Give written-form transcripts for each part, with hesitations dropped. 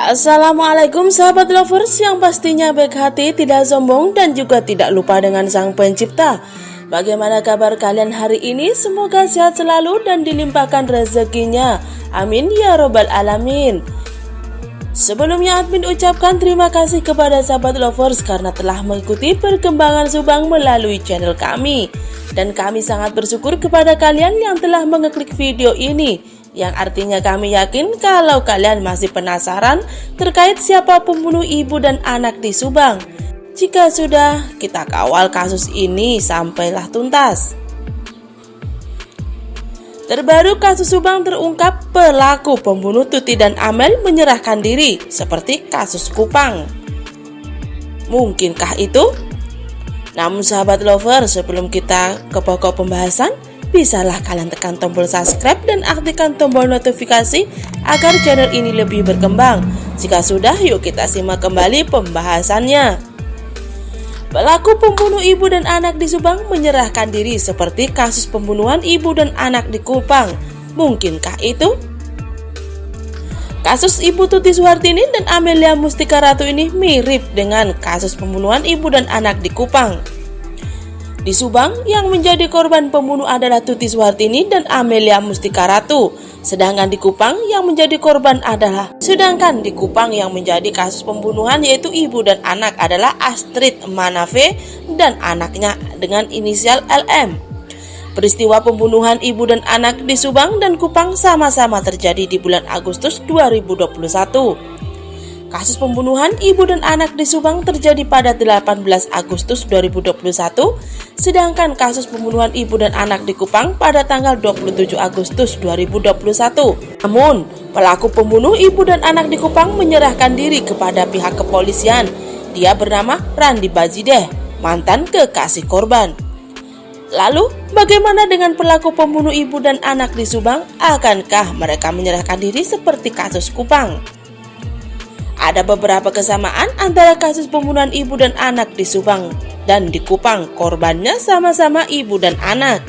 Assalamualaikum sahabat lovers yang pastinya baik hati, tidak sombong dan juga tidak lupa dengan Sang Pencipta. Bagaimana kabar kalian hari ini? Semoga sehat selalu dan dilimpahkan rezekinya. Amin ya robbal alamin. Sebelumnya admin ucapkan terima kasih kepada sahabat lovers karena telah mengikuti perkembangan Subang melalui channel kami. Dan kami sangat bersyukur kepada kalian yang telah mengeklik video ini, yang artinya kami yakin kalau kalian masih penasaran terkait siapa pembunuh ibu dan anak di Subang. Jika sudah, kita kawal kasus ini sampailah tuntas. Terbaru kasus Subang terungkap, pelaku pembunuh Tuti dan Amel menyerahkan diri seperti kasus Kupang. Mungkinkah itu? Namun sahabat lover, sebelum kita ke pokok pembahasan, bisalah kalian tekan tombol subscribe dan aktifkan tombol notifikasi agar channel ini lebih berkembang. Jika sudah, yuk kita simak kembali pembahasannya. Pelaku pembunuh ibu dan anak di Subang menyerahkan diri seperti kasus pembunuhan ibu dan anak di Kupang. Mungkinkah itu? Kasus Ibu Tuti Suhartini dan Amelia Mustika Ratu ini mirip dengan kasus pembunuhan ibu dan anak di Kupang. Di Subang, yang menjadi korban pembunuh adalah Tuti Suhartini dan Amelia Mustika Ratu. Sedangkan di Kupang yang menjadi kasus pembunuhan yaitu ibu dan anak adalah Astrid Manafe dan anaknya dengan inisial LM. Peristiwa pembunuhan ibu dan anak di Subang dan Kupang sama-sama terjadi di bulan Agustus 2021. Kasus pembunuhan ibu dan anak di Subang terjadi pada 18 Agustus 2021, sedangkan kasus pembunuhan ibu dan anak di Kupang pada tanggal 27 Agustus 2021. Namun, pelaku pembunuh ibu dan anak di Kupang menyerahkan diri kepada pihak kepolisian. Dia bernama Randi Bajideh, mantan kekasih korban. Lalu, bagaimana dengan pelaku pembunuh ibu dan anak di Subang? Akankah mereka menyerahkan diri seperti kasus Kupang? Ada beberapa kesamaan antara kasus pembunuhan ibu dan anak di Subang dan di Kupang. Korbannya sama-sama ibu dan anak.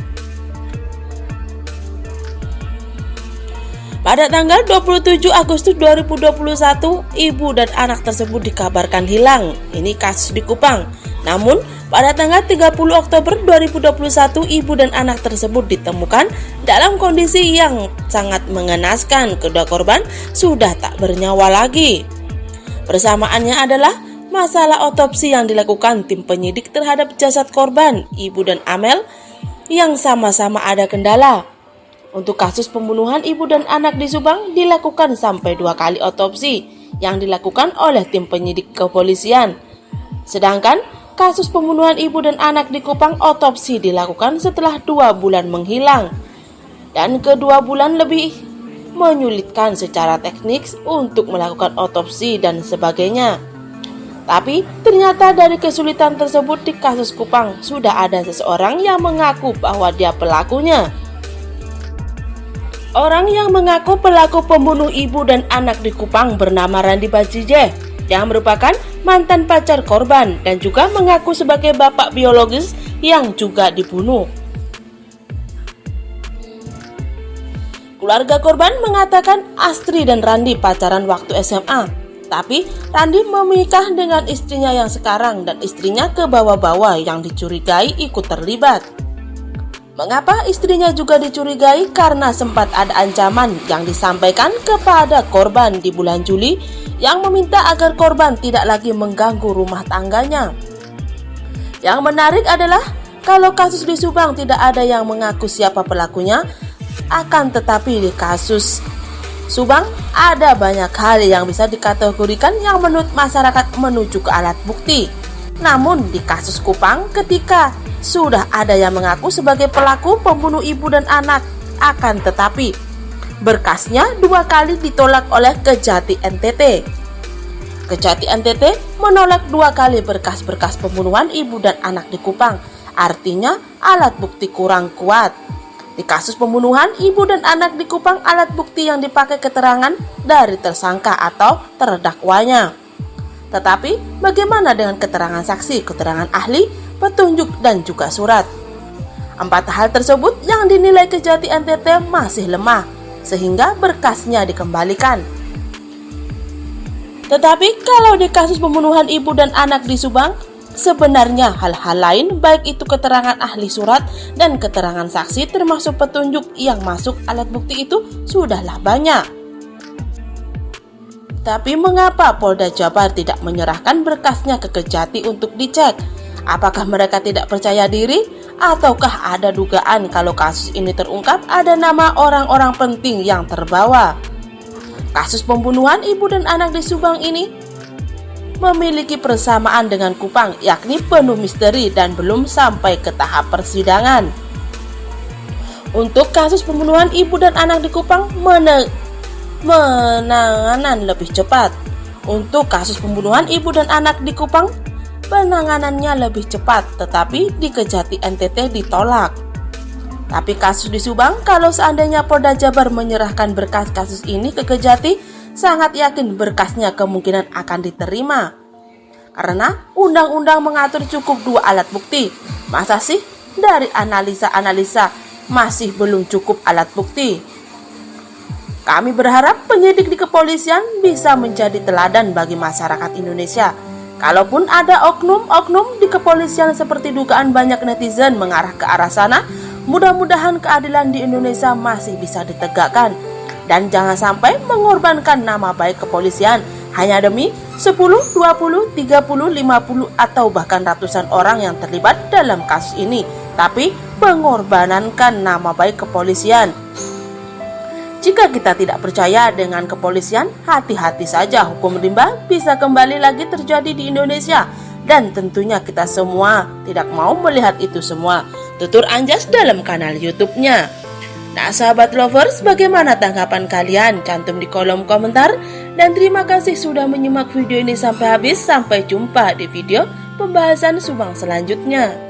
Pada tanggal 27 Agustus 2021, ibu dan anak tersebut dikabarkan hilang. Ini kasus di Kupang. Namun, pada tanggal 30 Oktober 2021, ibu dan anak tersebut ditemukan dalam kondisi yang sangat mengenaskan. Kedua korban sudah tak bernyawa lagi. Persamaannya adalah masalah otopsi yang dilakukan tim penyidik terhadap jasad korban, ibu dan Amel, yang sama-sama ada kendala. Untuk kasus pembunuhan ibu dan anak di Subang dilakukan sampai 2 kali otopsi yang dilakukan oleh tim penyidik kepolisian. Sedangkan kasus pembunuhan ibu dan anak di Kupang otopsi dilakukan setelah 2 bulan menghilang. Dan kedua bulan lebih menyulitkan secara teknis untuk melakukan otopsi dan sebagainya. Tapi ternyata dari kesulitan tersebut di kasus Kupang sudah ada seseorang yang mengaku bahwa dia pelakunya. Orang yang mengaku pelaku pembunuh ibu dan anak di Kupang bernama Randi Bajideh, yang merupakan mantan pacar korban dan juga mengaku sebagai bapak biologis yang juga dibunuh. Keluarga korban mengatakan Astrid dan Randi pacaran waktu SMA, tapi Randi menikah dengan istrinya yang sekarang dan istrinya ke bawah-bawah yang dicurigai ikut terlibat. Mengapa istrinya juga dicurigai? Karena sempat ada ancaman yang disampaikan kepada korban di bulan Juli yang meminta agar korban tidak lagi mengganggu rumah tangganya. Yang menarik adalah kalau kasus di Subang tidak ada yang mengaku siapa pelakunya, akan tetapi di kasus Subang ada banyak hal yang bisa dikategorikan yang menurut masyarakat menuju ke alat bukti. Namun di kasus Kupang, ketika sudah ada yang mengaku sebagai pelaku pembunuh ibu dan anak, akan tetapi berkasnya 2 kali ditolak oleh Kejati NTT. Kejati NTT menolak 2 kali berkas-berkas pembunuhan ibu dan anak di Kupang. Artinya alat bukti kurang kuat. Di kasus pembunuhan ibu dan anak di Kupang, alat bukti yang dipakai keterangan dari tersangka atau terdakwanya. Tetapi bagaimana dengan keterangan saksi, keterangan ahli, petunjuk dan juga surat? 4 hal tersebut yang dinilai Kejati NTT masih lemah, sehingga berkasnya dikembalikan. Tetapi kalau di kasus pembunuhan ibu dan anak di Subang, sebenarnya hal-hal lain baik itu keterangan ahli surat dan keterangan saksi termasuk petunjuk yang masuk alat bukti itu sudahlah banyak. Tapi mengapa Polda Jabar tidak menyerahkan berkasnya ke Kejati untuk dicek? Apakah mereka tidak percaya diri? Ataukah ada dugaan kalau kasus ini terungkap ada nama orang-orang penting yang terbawa? Kasus pembunuhan ibu dan anak di Subang ini memiliki persamaan dengan Kupang, yakni penuh misteri dan belum sampai ke tahap persidangan. Untuk kasus pembunuhan ibu dan anak di Kupang, penanganan lebih cepat. Untuk kasus pembunuhan ibu dan anak di Kupang, penanganannya lebih cepat, tetapi di Kejati NTT ditolak. Tapi kasus di Subang, kalau seandainya Polda Jabar menyerahkan berkas kasus ini ke Kejati, sangat yakin berkasnya kemungkinan akan diterima. Karena undang-undang mengatur cukup 2 alat bukti. Masa sih dari analisa-analisa masih belum cukup alat bukti? Kami berharap penyidik di kepolisian bisa menjadi teladan bagi masyarakat Indonesia. Kalaupun ada oknum-oknum di kepolisian seperti dugaan banyak netizen mengarah ke arah sana, mudah-mudahan keadilan di Indonesia masih bisa ditegakkan. Dan jangan sampai mengorbankan nama baik kepolisian hanya demi 10, 20, 30, 50 atau bahkan ratusan orang yang terlibat dalam kasus ini, tapi mengorbankan nama baik kepolisian. Jika kita tidak percaya dengan kepolisian, hati-hati saja, hukum rimba bisa kembali lagi terjadi di Indonesia. Dan tentunya kita semua tidak mau melihat itu semua. Tutur Anjas dalam kanal YouTube-nya. Nah sahabat lovers, bagaimana tanggapan kalian? Cantum di kolom komentar. Dan terima kasih sudah menyimak video ini sampai habis. Sampai jumpa di video pembahasan Subang selanjutnya.